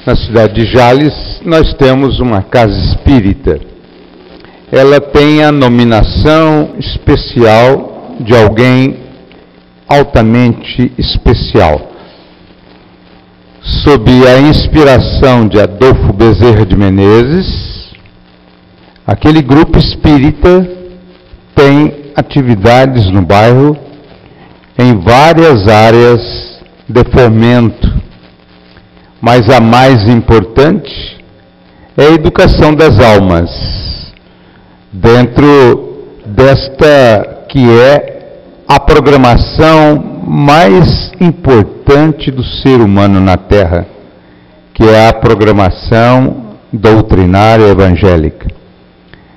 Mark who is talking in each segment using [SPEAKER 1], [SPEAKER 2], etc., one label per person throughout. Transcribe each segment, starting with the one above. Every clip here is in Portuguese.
[SPEAKER 1] na cidade de Jales, nós temos uma casa espírita. Ela tem a nominação especial de alguém altamente especial. Sob a inspiração de Adolfo Bezerra de Menezes, aquele grupo espírita tem atividades no bairro em várias áreas de fomento, mas a mais importante é a educação das almas, dentro desta que é a programação mais importante do ser humano na Terra, que é a programação doutrinária evangélica.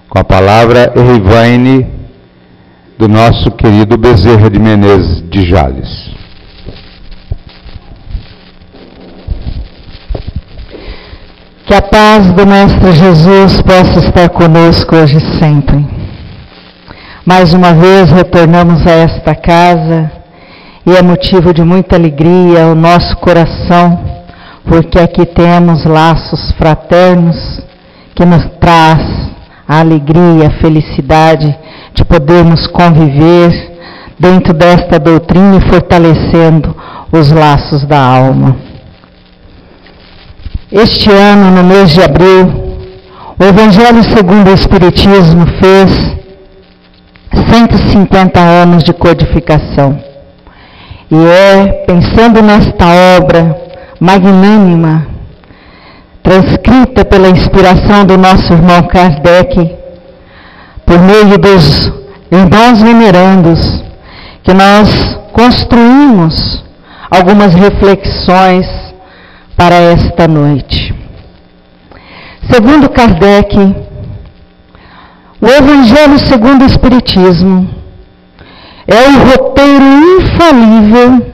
[SPEAKER 1] Com a palavra Erivaine, do nosso querido Bezerra de Menezes de Jales.
[SPEAKER 2] Que a paz do Mestre Jesus possa estar conosco hoje e sempre. Mais uma vez retornamos a esta casa e é motivo de muita alegria o nosso coração, porque aqui temos laços fraternos que nos traz a alegria, a felicidade de podermos conviver dentro desta doutrina e fortalecendo os laços da alma. Este ano, no mês de abril, o Evangelho segundo o Espiritismo fez 150 anos de codificação. E pensando nesta obra magnânima, transcrita pela inspiração do nosso irmão Kardec, por meio dos irmãos venerandos, que nós construímos algumas reflexões para esta noite. Segundo Kardec, o Evangelho segundo o Espiritismo é o roteiro infalível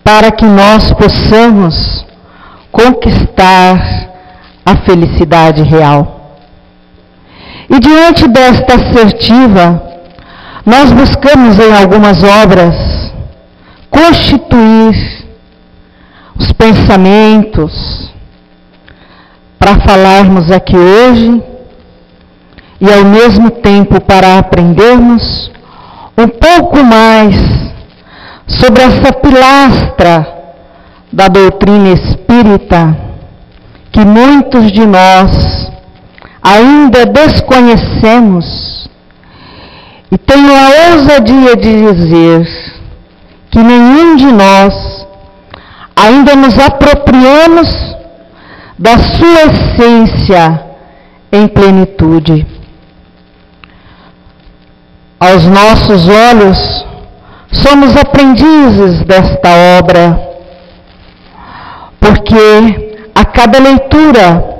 [SPEAKER 2] para que nós possamos conquistar a felicidade real. E diante desta assertiva, nós buscamos em algumas obras constituir os pensamentos para falarmos aqui hoje e ao mesmo tempo para aprendermos um pouco mais sobre essa pilastra da doutrina espírita que muitos de nós ainda desconhecemos, e tenho a ousadia de dizer que nenhum de nós ainda nos apropriamos da sua essência em plenitude. Aos nossos olhos, somos aprendizes desta obra, porque a cada leitura,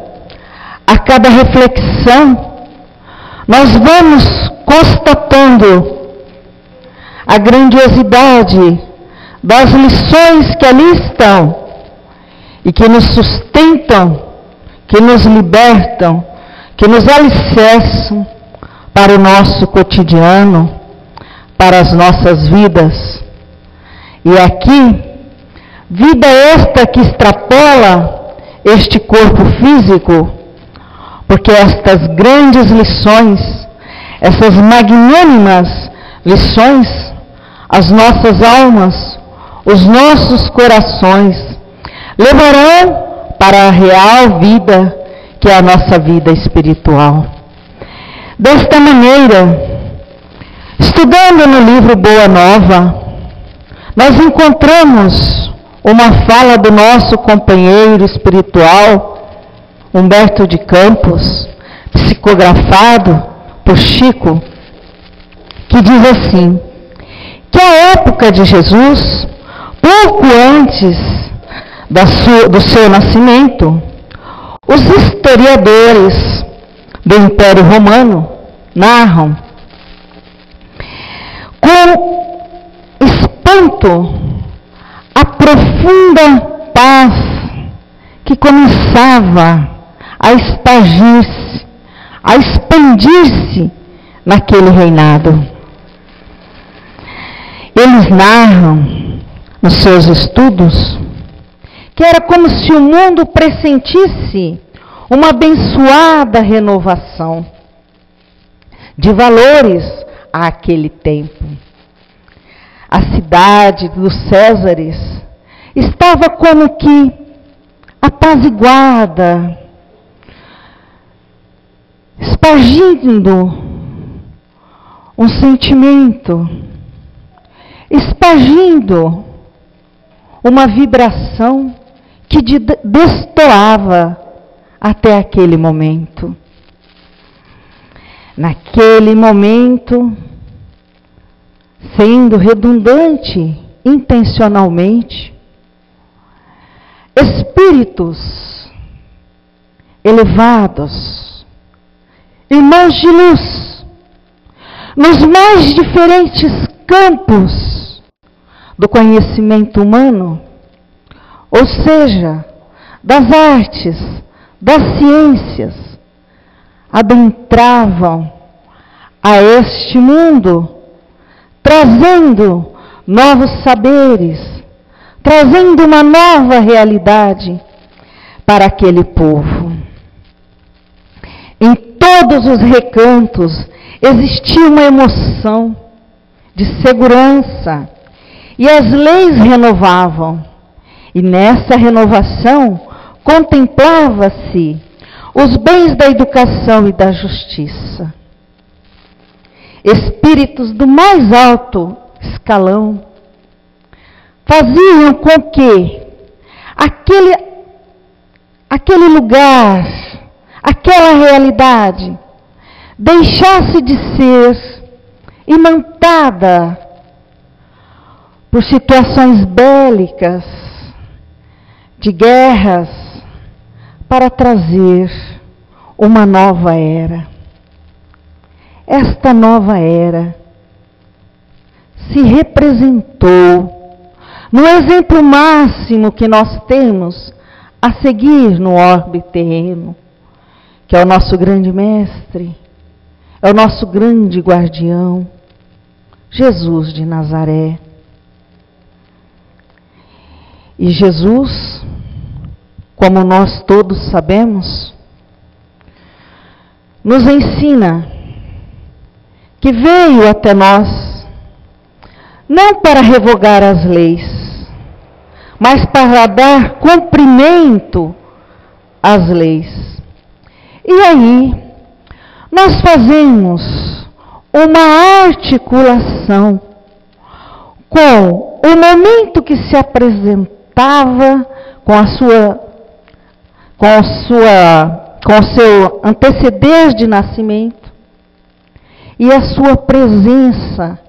[SPEAKER 2] a cada reflexão, nós vamos constatando a grandiosidade das lições que ali estão e que nos sustentam, que nos libertam, que nos alicerçam para o nosso cotidiano, para as nossas vidas. E aqui, vida esta que extrapola este corpo físico, porque estas grandes lições, essas magnânimas lições, as nossas almas, os nossos corações, levarão para a real vida, que é a nossa vida espiritual. Desta maneira, estudando no livro Boa Nova, nós encontramos uma fala do nosso companheiro espiritual, Humberto de Campos, psicografado por Chico, que diz assim, que a época de Jesus, pouco antes do seu nascimento, os historiadores do Império Romano narram com espanto a profunda paz que começava a espargir-se, a expandir-se naquele reinado. Eles narram nos seus estudos que era como se o mundo pressentisse uma abençoada renovação de valores àquele tempo. A cidade dos Césares estava como que apaziguada, espargindo um sentimento, espargindo uma vibração que destoava até aquele momento. Naquele momento, sendo redundante intencionalmente, espíritos elevados, irmãos de luz, nos mais diferentes campos do conhecimento humano, ou seja, das artes, das ciências, adentravam a este mundo, trazendo novos saberes, trazendo uma nova realidade para aquele povo. Em todos os recantos existia uma emoção de segurança, e as leis renovavam, e nessa renovação contemplava-se os bens da educação e da justiça. Espíritos do mais alto escalão faziam com que aquele lugar, aquela realidade, deixasse de ser imantada por situações bélicas, de guerras, para trazer uma nova era. Esta nova era se representou no exemplo máximo que nós temos a seguir no orbe terreno, que é o nosso grande mestre, é o nosso grande guardião, Jesus de Nazaré. E Jesus, como nós todos sabemos, nos ensina que veio até nós não para revogar as leis, mas para dar cumprimento às leis. E aí, nós fazemos uma articulação com o momento que se apresentava com o seu anteceder de nascimento e a sua presença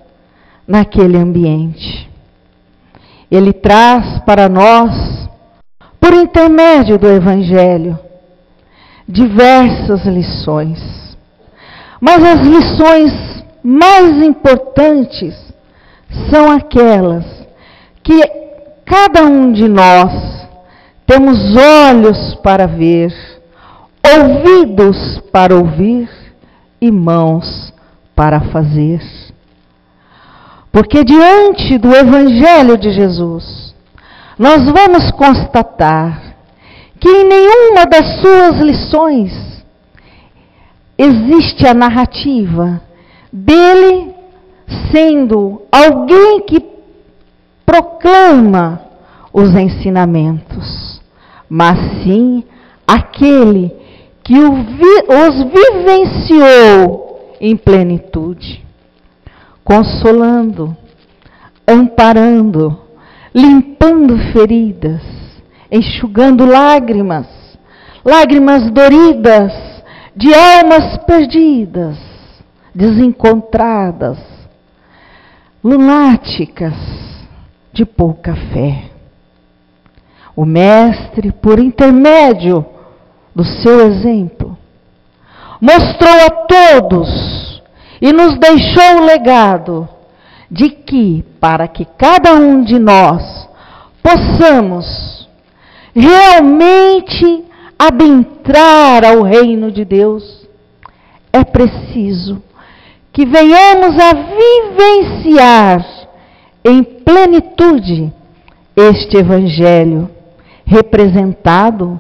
[SPEAKER 2] naquele ambiente. Ele traz para nós, por intermédio do Evangelho, diversas lições. Mas as lições mais importantes são aquelas que cada um de nós temos olhos para ver, ouvidos para ouvir e mãos para fazer. Porque diante do Evangelho de Jesus, nós vamos constatar que em nenhuma das suas lições existe a narrativa dele sendo alguém que proclama os ensinamentos, mas sim aquele que os vivenciou em plenitude, consolando, amparando, limpando feridas, enxugando lágrimas doridas de almas perdidas, desencontradas, lunáticas, de pouca fé. O Mestre, por intermédio do seu exemplo, mostrou a todos e nos deixou o legado de que, para que cada um de nós possamos realmente adentrar ao reino de Deus, é preciso que venhamos a vivenciar em plenitude este Evangelho, representado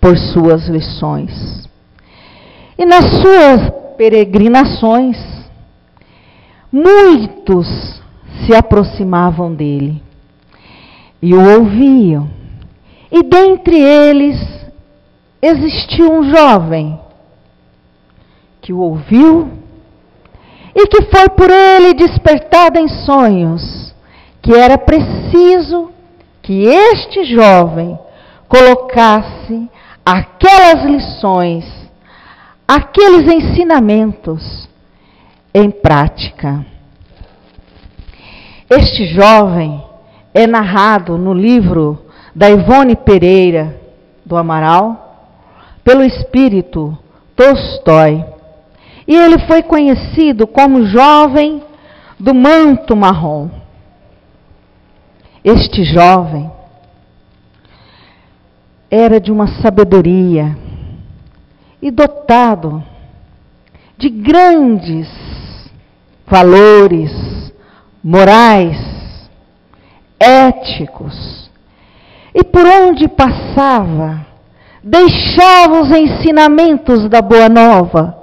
[SPEAKER 2] por suas lições. E nas suas peregrinações, muitos se aproximavam dele e o ouviam. E dentre eles existiu um jovem que o ouviu e que foi por ele despertado em sonhos, que era preciso que este jovem colocasse aquelas lições, aqueles ensinamentos em prática. Este jovem é narrado no livro da Ivone Pereira do Amaral, pelo espírito Tolstói. E ele foi conhecido como jovem do manto marrom. Este jovem era de uma sabedoria e dotado de grandes valores morais, éticos. E por onde passava, deixava os ensinamentos da Boa Nova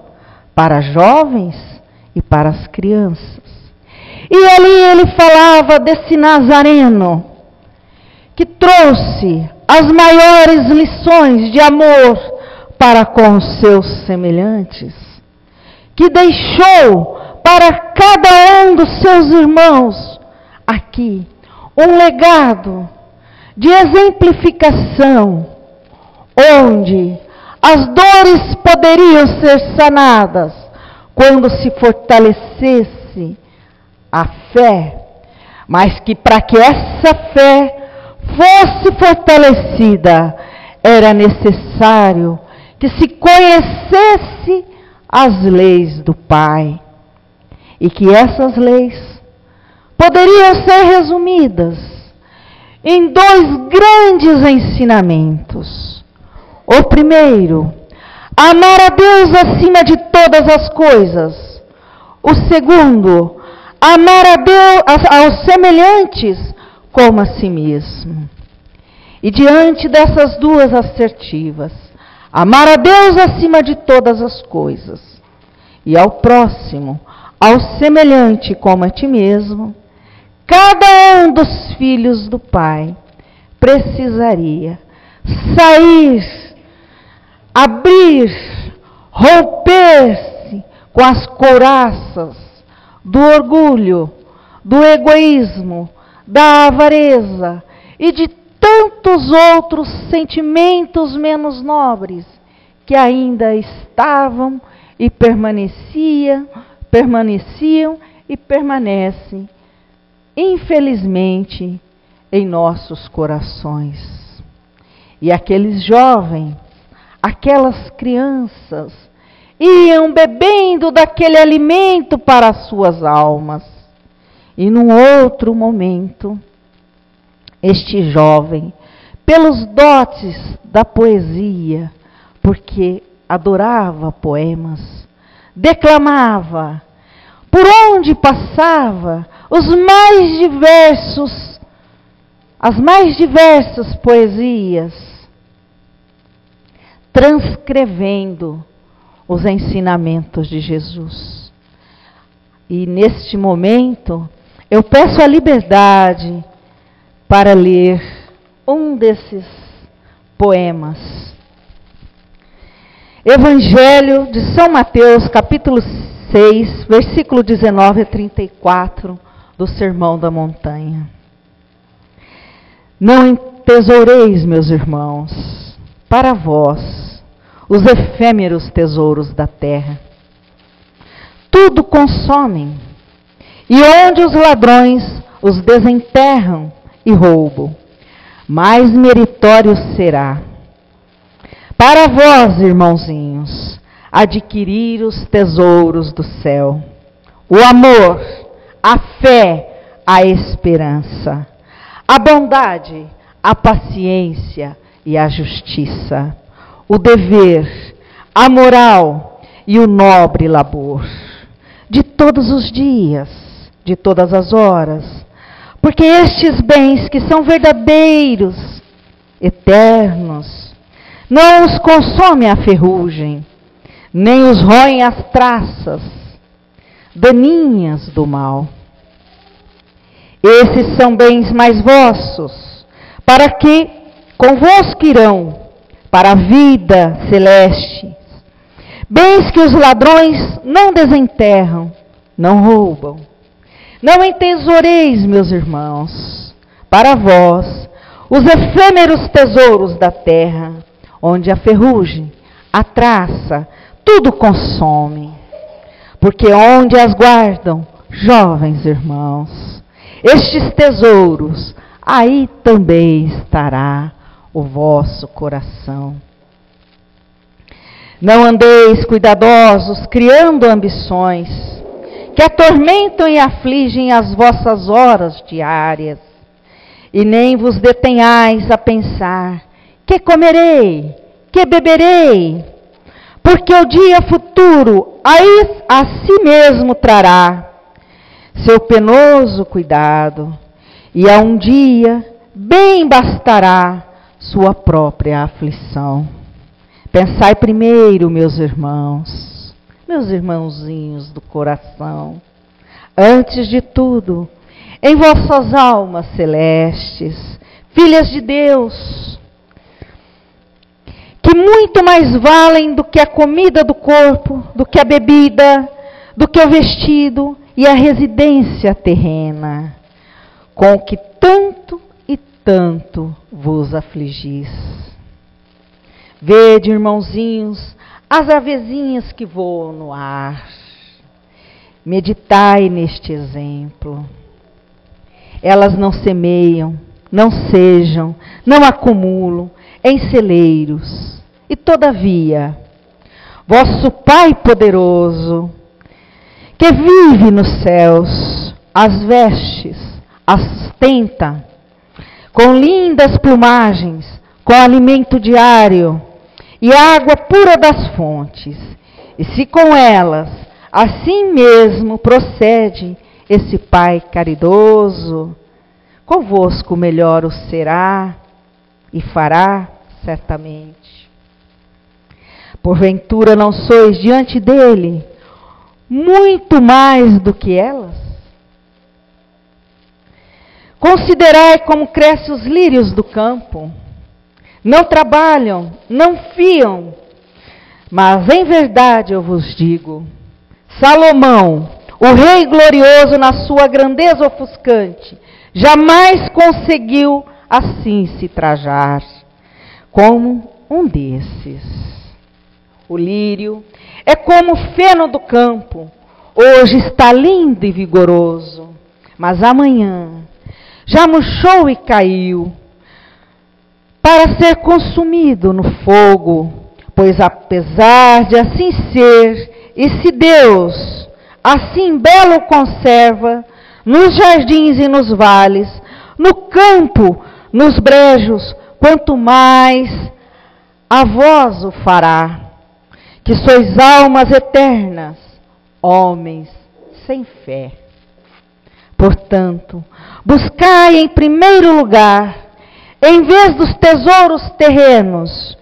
[SPEAKER 2] para jovens e para as crianças. E ali ele falava desse Nazareno, que trouxe as maiores lições de amor para com os seus semelhantes, que deixou para cada um dos seus irmãos aqui um legado de exemplificação, onde as dores poderiam ser sanadas quando se fortalecesse a fé, mas que para que essa fé fosse fortalecida, era necessário que se conhecesse as leis do Pai, e que essas leis poderiam ser resumidas em dois grandes ensinamentos. O primeiro, amar a Deus acima de todas as coisas. O segundo, amar a Deus, aos semelhantes como a si mesmo. E diante dessas duas assertivas, amar a Deus acima de todas as coisas e ao próximo, ao semelhante como a ti mesmo, cada um dos filhos do Pai precisaria sair, abrir, romper-se com as couraças do orgulho, do egoísmo, da avareza e de tantos outros sentimentos menos nobres que ainda estavam e permaneciam e permanecem, infelizmente, em nossos corações. E aqueles jovens, aquelas crianças, iam bebendo daquele alimento para as suas almas. E num outro momento, este jovem, pelos dotes da poesia, porque adorava poemas, declamava, por onde passava, as mais diversas poesias, transcrevendo os ensinamentos de Jesus. E neste momento, eu peço a liberdade para ler um desses poemas. Evangelho de São Mateus, capítulo 6, versículo 19 a 34, do Sermão da Montanha. Não entesoureis, meus irmãos, para vós os efêmeros tesouros da terra. Tudo consomem, e onde os ladrões os desenterram e roubam, mais meritório será para vós, irmãozinhos, adquirir os tesouros do céu, o amor, a fé, a esperança, a bondade, a paciência e a justiça, o dever, a moral e o nobre labor, de todos os dias, de todas as horas, porque estes bens que são verdadeiros, eternos. Não os consome a ferrugem, nem os roem as traças daninhas do mal. Esses são bens mais vossos, para que convosco irão para a vida celeste. Bens que os ladrões não desenterram, não roubam. Não entesoureis, meus irmãos, para vós os efêmeros tesouros da terra, onde a ferrugem, a traça, tudo consome. Porque onde as guardam, jovens irmãos, estes tesouros, aí também estará o vosso coração. Não andeis cuidadosos, criando ambições, que atormentam e afligem as vossas horas diárias, e nem vos detenhais a pensar, que comerei, que beberei, porque o dia futuro a si mesmo trará seu penoso cuidado, e a um dia bem bastará sua própria aflição. Pensai primeiro, meus irmãos, meus irmãozinhos do coração, antes de tudo, em vossas almas celestes, filhas de Deus, que muito mais valem do que a comida do corpo, do que a bebida, do que o vestido e a residência terrena, com que tanto e tanto vos afligis. Vede, irmãozinhos, as avezinhas que voam no ar. Meditai neste exemplo. Elas não semeiam, não sejam, não acumulam em celeiros. E todavia, vosso Pai poderoso, que vive nos céus, as vestes, as sustenta, com lindas plumagens, com alimento diário e água pura das fontes. E se com elas, assim mesmo procede esse Pai caridoso, convosco melhor o será e fará certamente. Porventura não sois diante dele muito mais do que elas? Considerai como crescem os lírios do campo. Não trabalham, não fiam, mas em verdade eu vos digo, Salomão, o rei glorioso na sua grandeza ofuscante, jamais conseguiu assim se trajar como um desses. O lírio é como o feno do campo, hoje está lindo e vigoroso, mas amanhã já murchou e caiu, para ser consumido no fogo, pois apesar de assim ser, e se Deus assim belo conserva, nos jardins e nos vales, no campo, nos brejos, quanto mais a vós o fará, que sois almas eternas, homens sem fé. Portanto, buscai em primeiro lugar, em vez dos tesouros terrenos,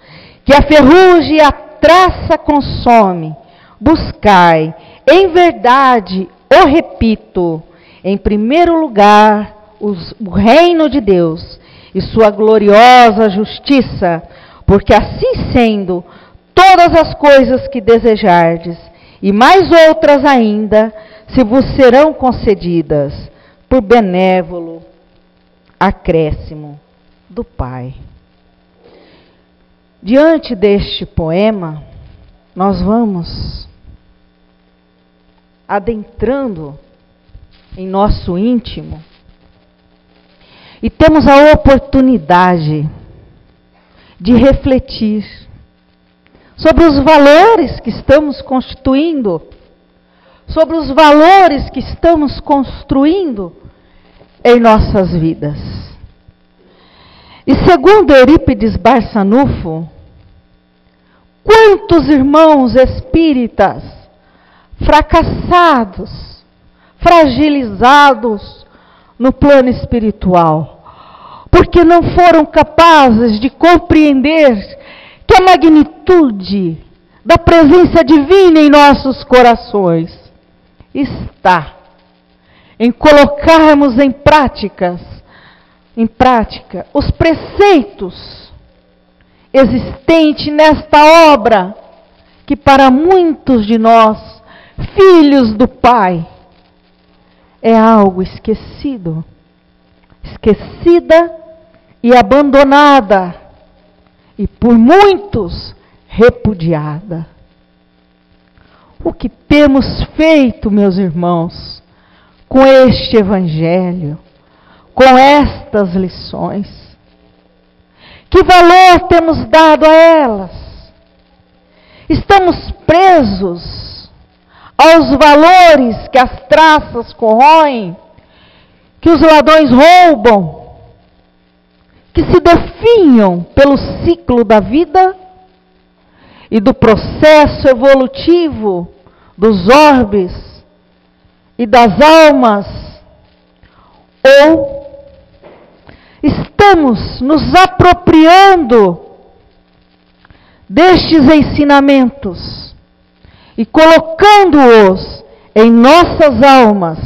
[SPEAKER 2] que a ferrugem e a traça consome, buscai, em verdade, o repito, em primeiro lugar, o reino de Deus e sua gloriosa justiça, porque assim sendo, todas as coisas que desejardes, e mais outras ainda, se vos serão concedidas, por benévolo acréscimo do Pai. Diante deste poema, nós vamos adentrando em nosso íntimo e temos a oportunidade de refletir sobre os valores que estamos constituindo, sobre os valores que estamos construindo em nossas vidas. E segundo Eurípides Barçanufo, quantos irmãos espíritas fracassados, fragilizados no plano espiritual, porque não foram capazes de compreender que a magnitude da presença divina em nossos corações está em colocarmos em prática os preceitos existentes nesta obra, que para muitos de nós, filhos do Pai, é algo esquecida e abandonada, e por muitos repudiada. O que temos feito, meus irmãos, com este Evangelho, com estas lições? Que valor temos dado a elas? Estamos presos aos valores que as traças corroem, que os ladrões roubam, que se definham pelo ciclo da vida e do processo evolutivo dos orbes e das almas? Ou estamos nos apropriando destes ensinamentos e colocando-os em nossas almas,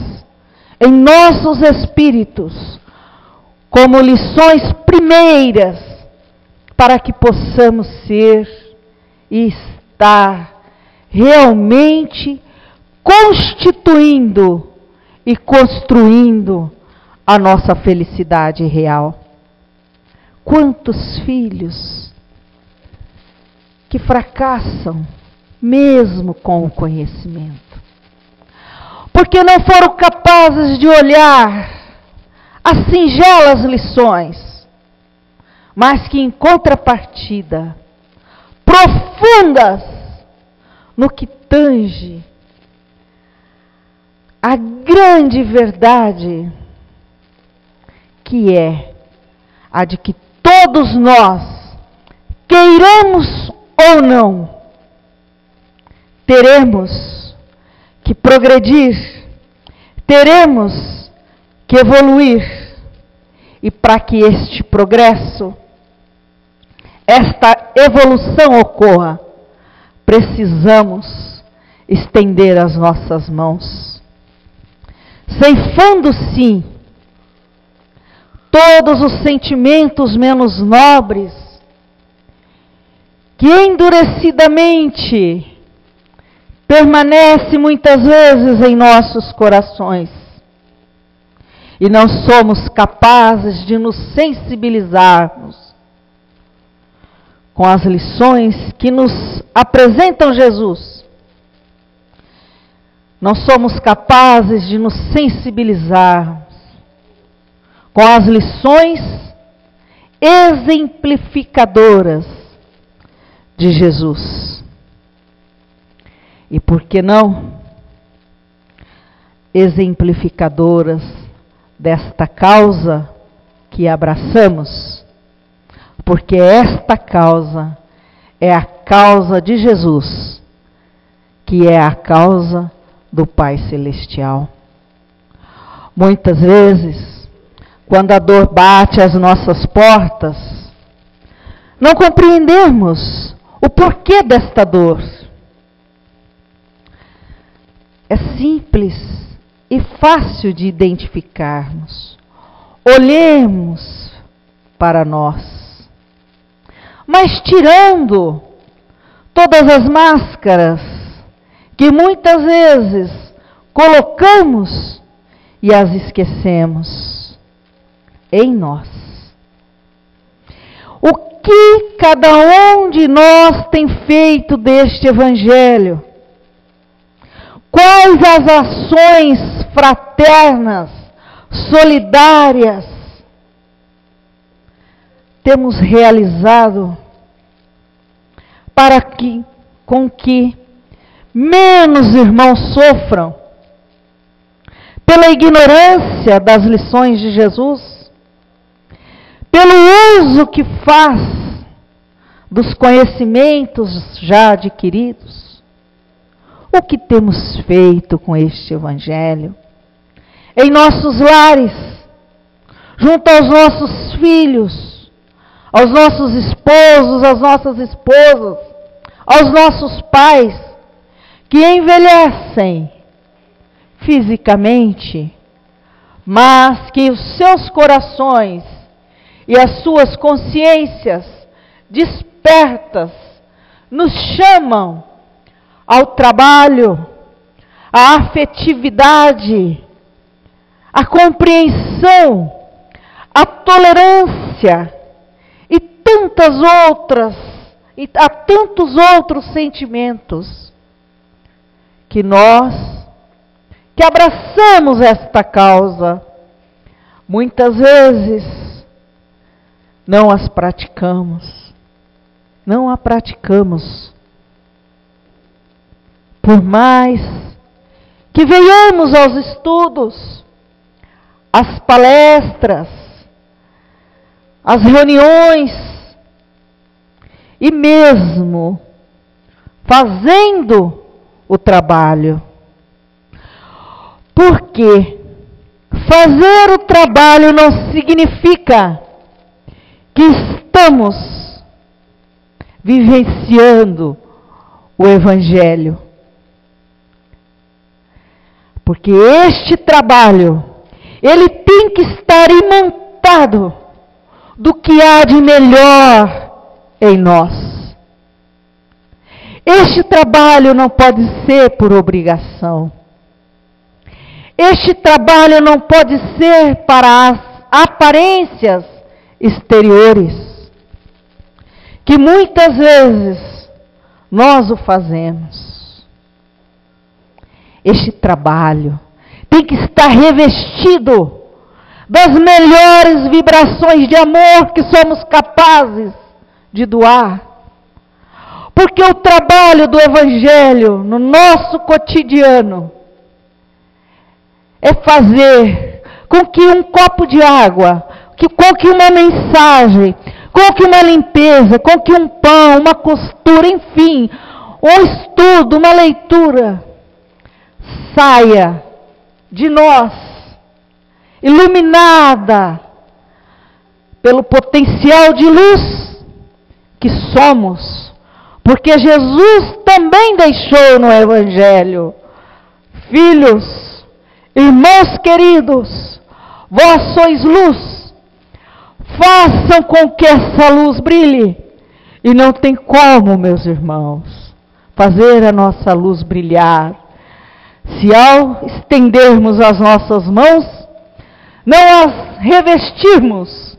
[SPEAKER 2] em nossos espíritos, como lições primeiras, para que possamos ser e estar realmente constituindo e construindo a nossa felicidade real? Quantos filhos que fracassam mesmo com o conhecimento, porque não foram capazes de olhar as singelas lições, mas que em contrapartida, profundas no que tange a grande verdade, que é a de que todos nós, queiramos ou não, teremos que progredir, teremos que evoluir, e para que este progresso, esta evolução ocorra, precisamos estender as nossas mãos, ceifando sim todos os sentimentos menos nobres, que endurecidamente permanece muitas vezes em nossos corações, e não somos capazes de nos sensibilizarmos com as lições que nos apresentam Jesus. Não somos capazes de nos sensibilizarmos com as lições exemplificadoras de Jesus. E por que não exemplificadoras desta causa que abraçamos? Porque esta causa é a causa de Jesus, que é a causa do Pai Celestial. Muitas vezes, quando a dor bate às nossas portas, não compreendemos o porquê desta dor. É simples e fácil de identificarmos. Olhemos para nós, mas tirando todas as máscaras que muitas vezes colocamos e as esquecemos em nós. O que cada um de nós tem feito deste Evangelho? Quais as ações fraternas, solidárias, temos realizado para que, com que menos irmãos sofram pela ignorância das lições de Jesus, pelo uso que faz dos conhecimentos já adquiridos? O que temos feito com este Evangelho? Em nossos lares, junto aos nossos filhos, aos nossos esposos, às nossas esposas, aos nossos pais, que envelhecem fisicamente, mas que os seus corações e as suas consciências despertas nos chamam ao trabalho, à afetividade, à compreensão, à tolerância e há tantos outros sentimentos que nós, que abraçamos esta causa, muitas vezes não as praticamos, não a praticamos. Por mais que venhamos aos estudos, às palestras, às reuniões, e mesmo fazendo o trabalho. Porque fazer o trabalho não significa que estamos vivenciando o Evangelho. Porque este trabalho, ele tem que estar imantado do que há de melhor em nós. Este trabalho não pode ser por obrigação. Este trabalho não pode ser para as aparências exteriores, que muitas vezes nós o fazemos. Este trabalho tem que estar revestido das melhores vibrações de amor que somos capazes de doar. Porque o trabalho do Evangelho no nosso cotidiano é fazer com que um copo de água, com que uma mensagem, com que uma limpeza, com que um pão, uma costura, enfim, um estudo, uma leitura, saia de nós, iluminada pelo potencial de luz que somos, porque Jesus também deixou no Evangelho: filhos, irmãos queridos, vós sois luz, façam com que essa luz brilhe. E não tem como, meus irmãos, fazer a nossa luz brilhar se ao estendermos as nossas mãos, não as revestirmos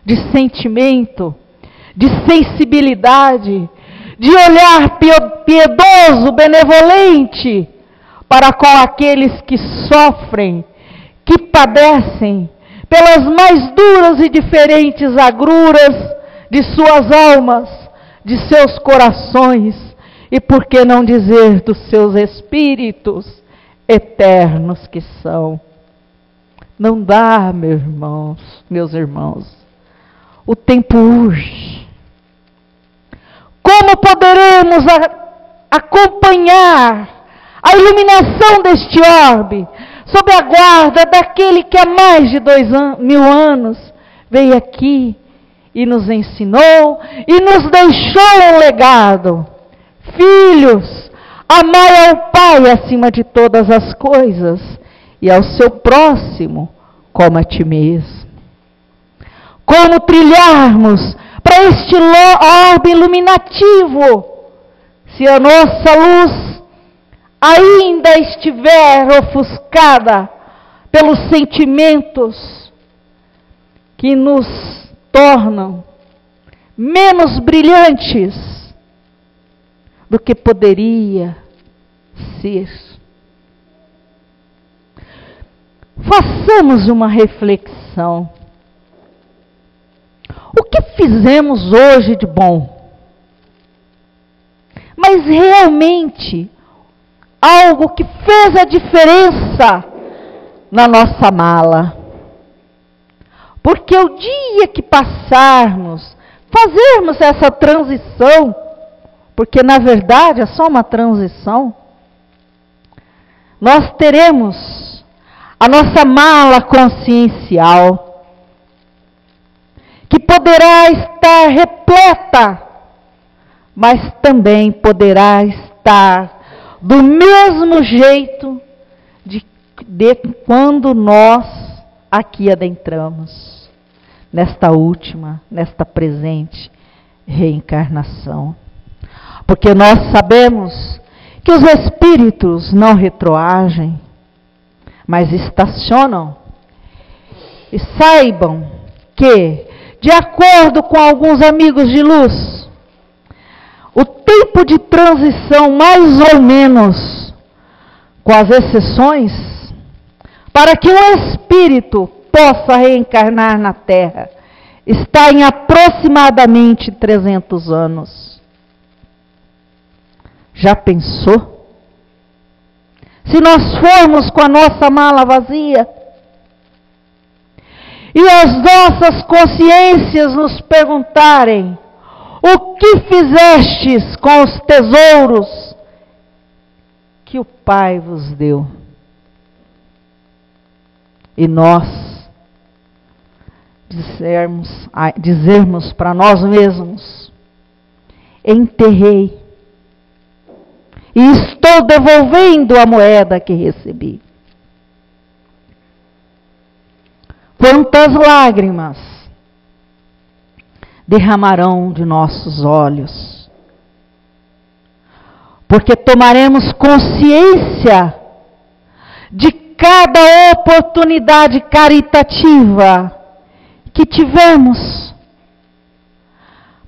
[SPEAKER 2] de sentimento, de sensibilidade, de olhar piedoso, benevolente para com aqueles que sofrem, que padecem pelas mais duras e diferentes agruras de suas almas, de seus corações e, por que não dizer, dos seus espíritos eternos que são. Não dá, meus irmãos. O tempo urge. Como poderemos acompanhar a iluminação deste orbe sob a guarda daquele que há mais de 2000 anos veio aqui e nos ensinou e nos deixou um legado? Filhos, amai ao Pai acima de todas as coisas e ao seu próximo como a ti mesmo. Como trilharmos para este orbe iluminativo, se a nossa luz ainda estiver ofuscada pelos sentimentos que nos tornam menos brilhantes do que poderia ser? Façamos uma reflexão. O que fizemos hoje de bom? Mas realmente algo que fez a diferença na nossa mala. Porque o dia que passarmos, fazermos essa transição, porque na verdade é só uma transição, nós teremos a nossa mala consciencial poderá estar repleta, mas também poderá estar do mesmo jeito de quando nós aqui adentramos, nesta presente reencarnação. Porque nós sabemos que os espíritos não retroagem, mas estacionam. E saibam que, de acordo com alguns amigos de luz, o tempo de transição, mais ou menos, com as exceções, para que um espírito possa reencarnar na Terra, está em aproximadamente 300 anos. Já pensou? Se nós formos com a nossa mala vazia, e as nossas consciências nos perguntarem: o que fizestes com os tesouros que o Pai vos deu? E nós dizermos para nós mesmos: enterrei, e estou devolvendo a moeda que recebi. Quantas lágrimas derramarão de nossos olhos? Porque tomaremos consciência de cada oportunidade caritativa que tivemos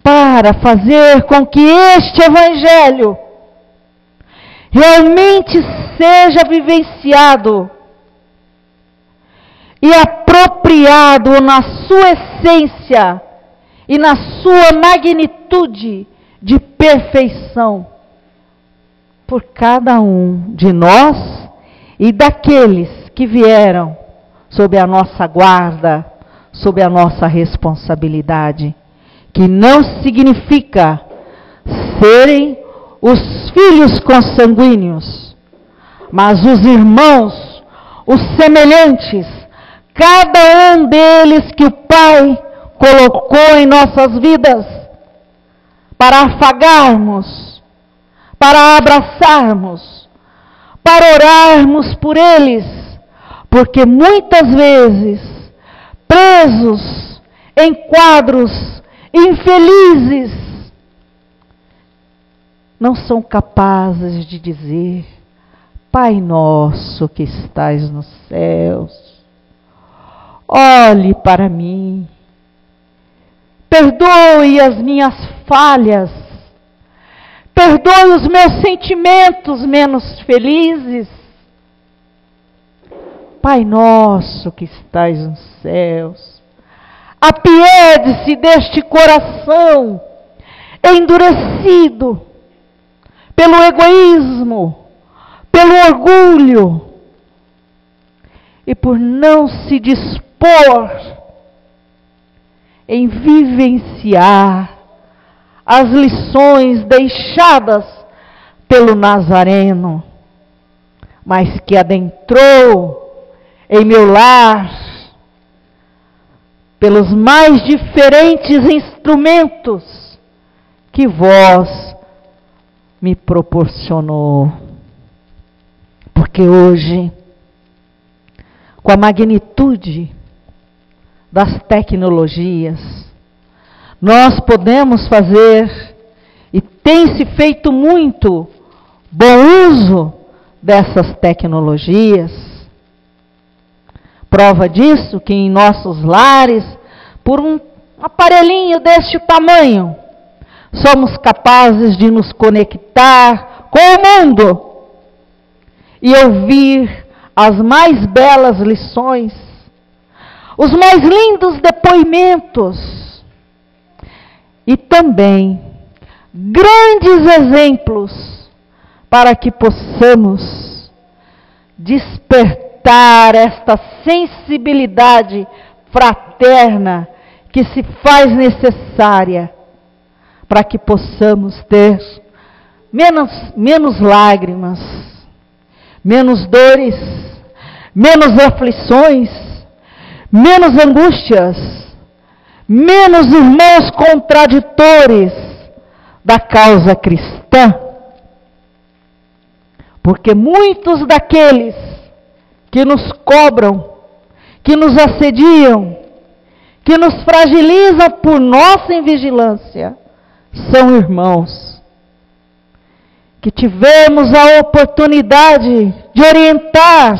[SPEAKER 2] para fazer com que este Evangelho realmente seja vivenciado e apropriado na sua essência e na sua magnitude de perfeição por cada um de nós e daqueles que vieram sob a nossa guarda, sob a nossa responsabilidade, que não significa serem os filhos consanguíneos, mas os irmãos, os semelhantes, cada um deles que o Pai colocou em nossas vidas, para afagarmos, para abraçarmos, para orarmos por eles, porque muitas vezes, presos em quadros infelizes, não são capazes de dizer: Pai nosso que estais nos céus, olhe para mim, perdoe as minhas falhas, perdoe os meus sentimentos menos felizes. Pai nosso que estais nos céus, apiede-se deste coração endurecido pelo egoísmo, pelo orgulho e por não se dispor em vivenciar as lições deixadas pelo Nazareno, mas que adentrou em meu lar pelos mais diferentes instrumentos que vós me proporcionou. Porque hoje, com a magnitude das tecnologias, nós podemos fazer, e tem se feito muito bom uso dessas tecnologias. Prova disso que em nossos lares, por um aparelhinho deste tamanho, somos capazes de nos conectar com o mundo e ouvir as mais belas lições, os mais lindos depoimentos e também grandes exemplos para que possamos despertar esta sensibilidade fraterna que se faz necessária para que possamos ter menos lágrimas, menos dores, menos aflições, menos angústias, menos irmãos contraditores da causa cristã. Porque muitos daqueles que nos cobram, que nos assediam, que nos fragilizam por nossa invigilância, são irmãos que tivemos a oportunidade de orientar,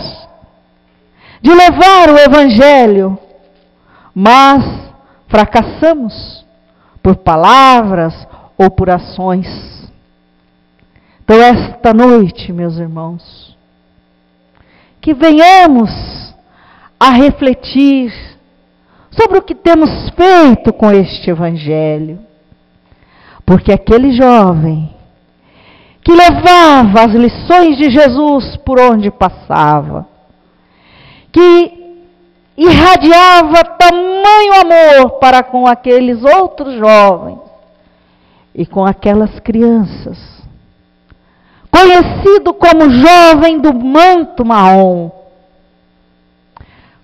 [SPEAKER 2] de levar o Evangelho, mas fracassamos por palavras ou por ações. Então, esta noite, meus irmãos, que venhamos a refletir sobre o que temos feito com este Evangelho. Porque aquele jovem que levava as lições de Jesus por onde passava, que irradiava tamanho amor para com aqueles outros jovens e com aquelas crianças, conhecido como jovem do manto marrom,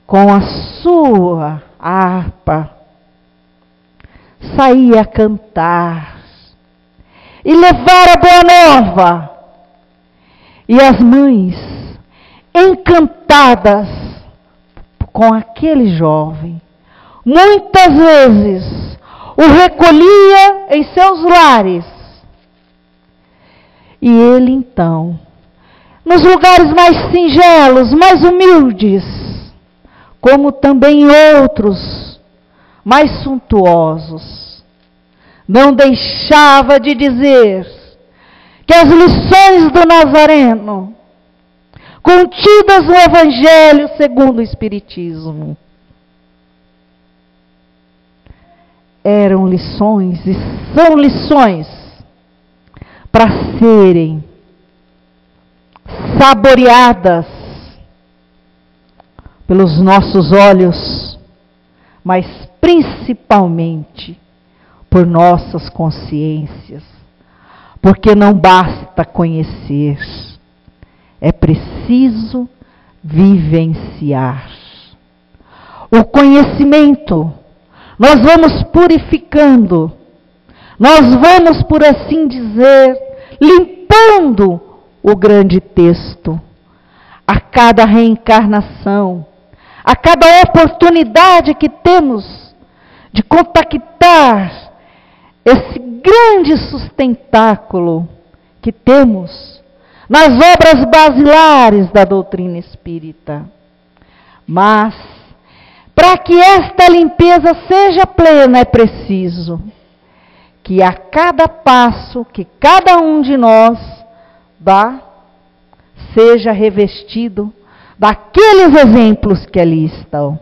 [SPEAKER 2] com a sua harpa, saía a cantar e levar a boa nova. E as mães, encantadas com aquele jovem, muitas vezes o recolhia em seus lares. E ele então, nos lugares mais singelos, mais humildes, como também em outros mais suntuosos, não deixava de dizer que as lições do Nazareno, contidas no Evangelho segundo o Espiritismo, eram lições e são lições para serem saboreadas pelos nossos olhos, mas principalmente por nossas consciências. Porque não basta conhecer, é preciso vivenciar. O conhecimento, nós vamos purificando, nós vamos, por assim dizer, limpando o grande texto. A cada reencarnação, a cada oportunidade que temos de contactar esse grande sustentáculo que temos nas obras basilares da doutrina espírita. Mas, para que esta limpeza seja plena, é preciso que a cada passo que cada um de nós dá, seja revestido daqueles exemplos que ali estão.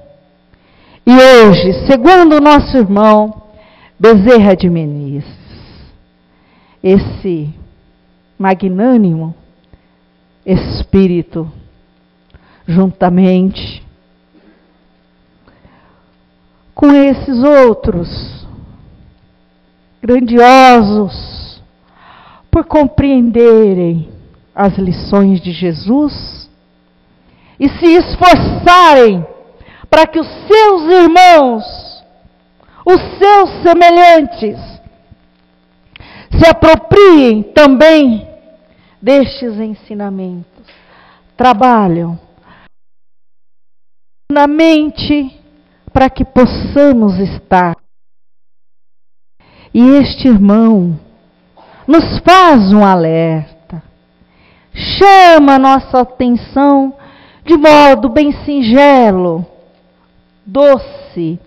[SPEAKER 2] E hoje, segundo o nosso irmão Bezerra de Menezes, esse magnânimo espírito, juntamente com esses outros grandiosos, por compreenderem as lições de Jesus e se esforçarem para que os seus irmãos, os seus semelhantes, se apropriem também destes ensinamentos. Trabalham na mente para que possamos estar. E este irmão nos faz um alerta, chama a nossa atenção de modo bem singelo, doce,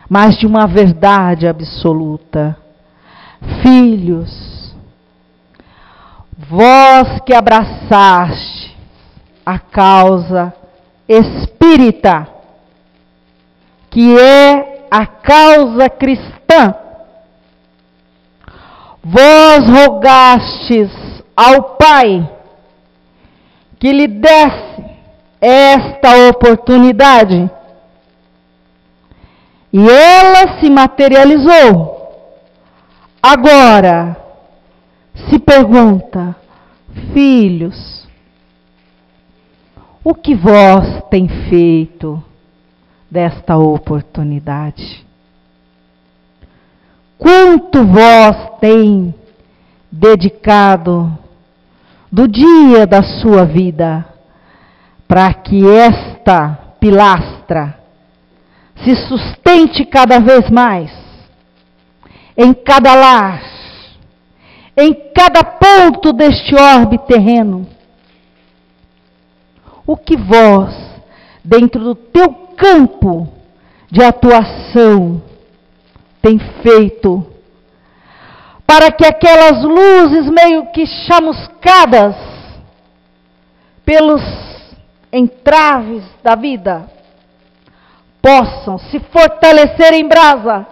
[SPEAKER 2] mas de uma verdade absoluta. Filhos, vós que abraçaste a causa espírita, que é a causa cristã, vós rogastes ao Pai que lhe desse esta oportunidade, e ela se materializou. Agora, se pergunta, filhos, o que vós tem feito desta oportunidade? quanto vós tem dedicado do dia da sua vida para que esta pilastra se sustente cada vez mais em cada lar, em cada ponto deste orbe terreno. O que vós, dentro do teu campo de atuação, tem feito para que aquelas luzes meio que chamuscadas pelos entraves da vida possam se fortalecer em brasa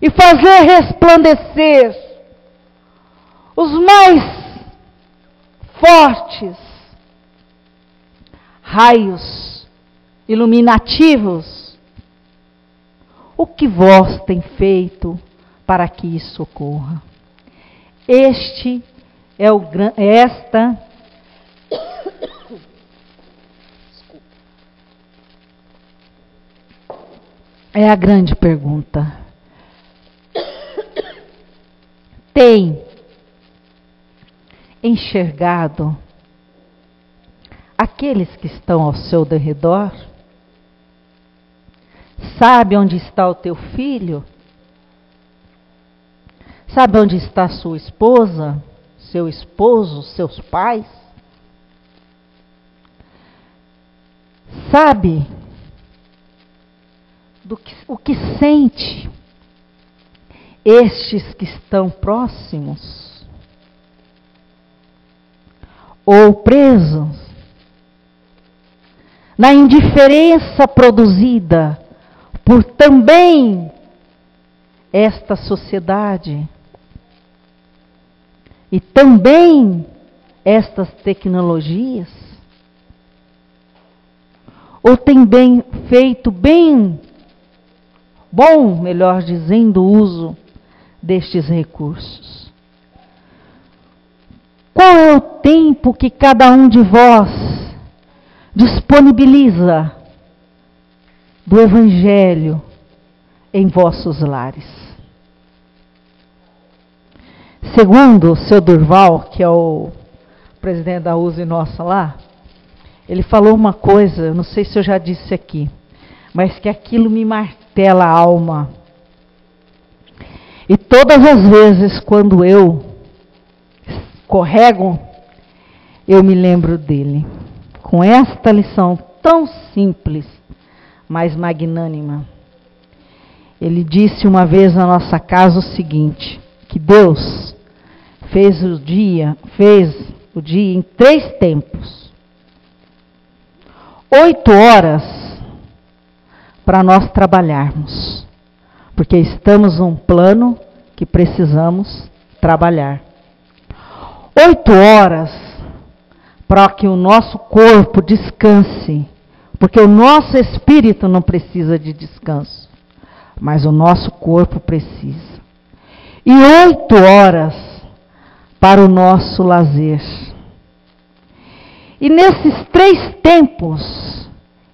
[SPEAKER 2] e fazer resplandecer os mais fortes raios iluminativos? O que vós tem feito para que isso ocorra? Esta é a grande pergunta. Tem enxergado aqueles que estão ao seu derredor? Sabe onde está o teu filho? Sabe onde está sua esposa, seu esposo, seus pais? Sabe o que sente estes que estão próximos ou presos na indiferença produzida por também esta sociedade e também estas tecnologias? Ou tem bem feito bom, melhor dizendo, uso destes recursos? Qual é o tempo que cada um de vós disponibiliza do Evangelho em vossos lares? Segundo o seu Durval, que é o presidente da USE nossa lá, ele falou uma coisa, eu não sei se eu já disse aqui, mas que aquilo me martela a alma. E todas as vezes quando eu escorrego, eu me lembro dele. Com esta lição tão simples, mas magnânima. Ele disse uma vez na nossa casa o seguinte, que Deus fez o dia em 3 tempos. 8 horas para nós trabalharmos, porque estamos num plano que precisamos trabalhar. 8 horas para que o nosso corpo descanse, porque o nosso espírito não precisa de descanso, mas o nosso corpo precisa. E 8 horas para o nosso lazer. E nesses 3 tempos,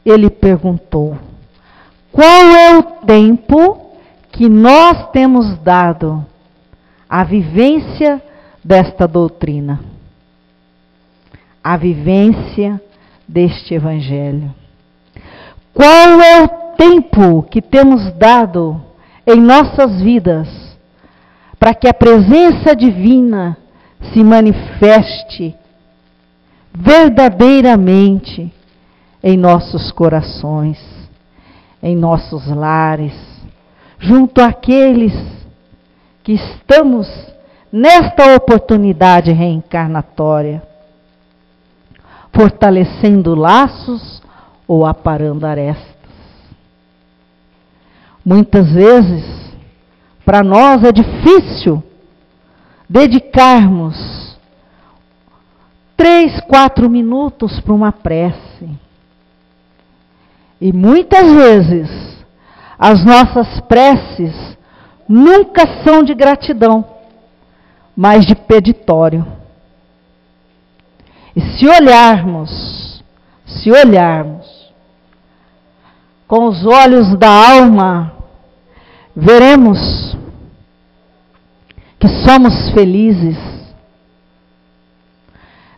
[SPEAKER 2] ele perguntou: qual é o tempo que nós temos dado à vivência desta doutrina? A vivência deste Evangelho. Qual é o tempo que temos dado em nossas vidas para que a presença divina se manifeste verdadeiramente em nossos corações, em nossos lares, junto àqueles que estamos nesta oportunidade reencarnatória, fortalecendo laços ou aparando arestas? Muitas vezes, para nós é difícil dedicarmos 3, 4 minutos para uma prece. E muitas vezes, as nossas preces nunca são de gratidão, mas de peditório. E se olharmos com os olhos da alma, veremos que somos felizes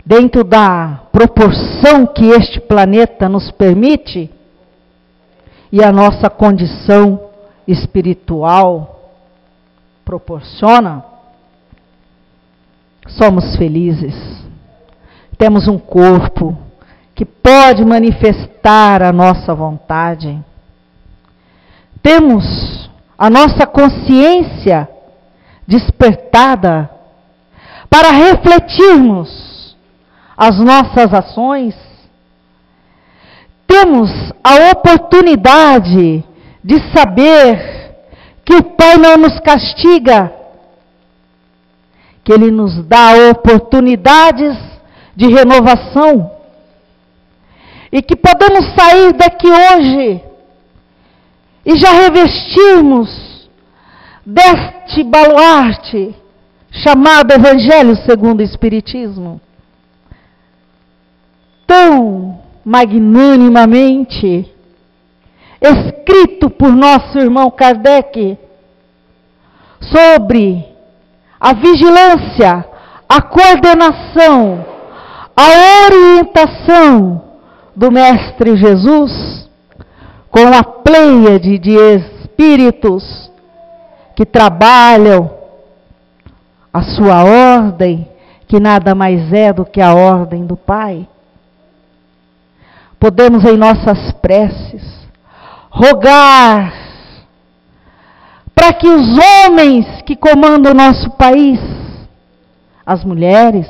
[SPEAKER 2] dentro da proporção que este planeta nos permite e a nossa condição espiritual proporciona, somos felizes. Temos um corpo que pode manifestar a nossa vontade. Temos a nossa consciência despertada para refletirmos as nossas ações. Temos a oportunidade de saber que o Pai não nos castiga, que Ele nos dá oportunidades de renovação e que podemos sair daqui hoje e já revestirmos deste baluarte chamado Evangelho segundo o Espiritismo, tão magnanimamente escrito por nosso irmão Kardec, sobre a vigilância, a coordenação, a orientação do Mestre Jesus, com a pleiade de espíritos que trabalham a sua ordem, que nada mais é do que a ordem do Pai. Podemos em nossas preces rogar para que os homens que comandam o nosso país, as mulheres,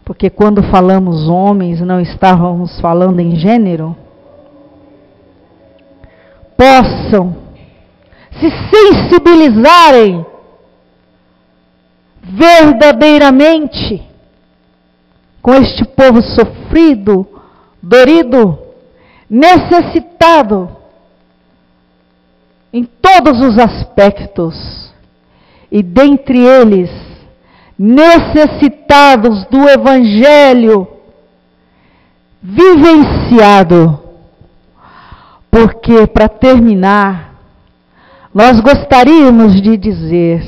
[SPEAKER 2] porque quando falamos homens não estávamos falando em gênero, possam se sensibilizarem verdadeiramente com este povo sofrido, dorido, necessitado em todos os aspectos, e dentre eles necessitados do Evangelho vivenciado. Porque, para terminar, nós gostaríamos de dizer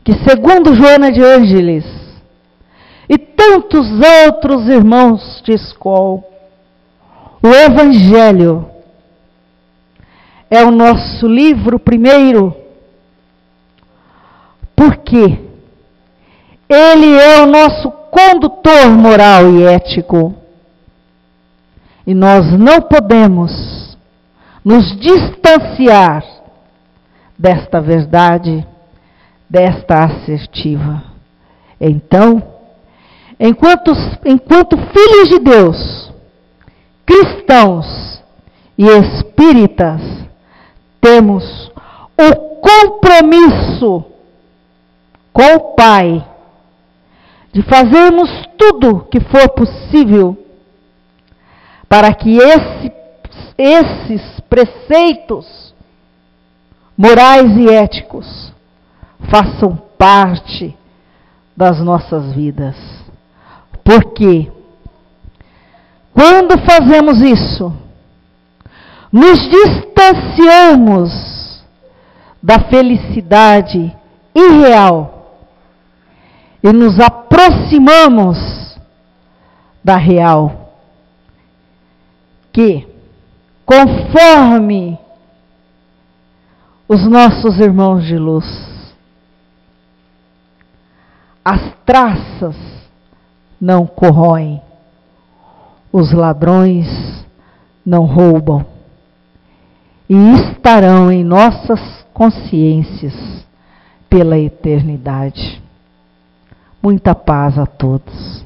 [SPEAKER 2] que, segundo Joana de Ângeles e tantos outros irmãos de escola, o Evangelho é o nosso livro primeiro, porque ele é o nosso condutor moral e ético. E nós não podemos nos distanciar desta verdade, desta assertiva. Então, enquanto filhos de Deus, cristãos e espíritas, temos o compromisso com o Pai de fazermos tudo que for possível para que esses preceitos morais e éticos façam parte das nossas vidas. Porque quando fazemos isso, nos distanciamos da felicidade irreal e nos aproximamos da real, que, conforme os nossos irmãos de luz, as traças não corroem, os ladrões não roubam, e estarão em nossas consciências pela eternidade. Muita paz a todos.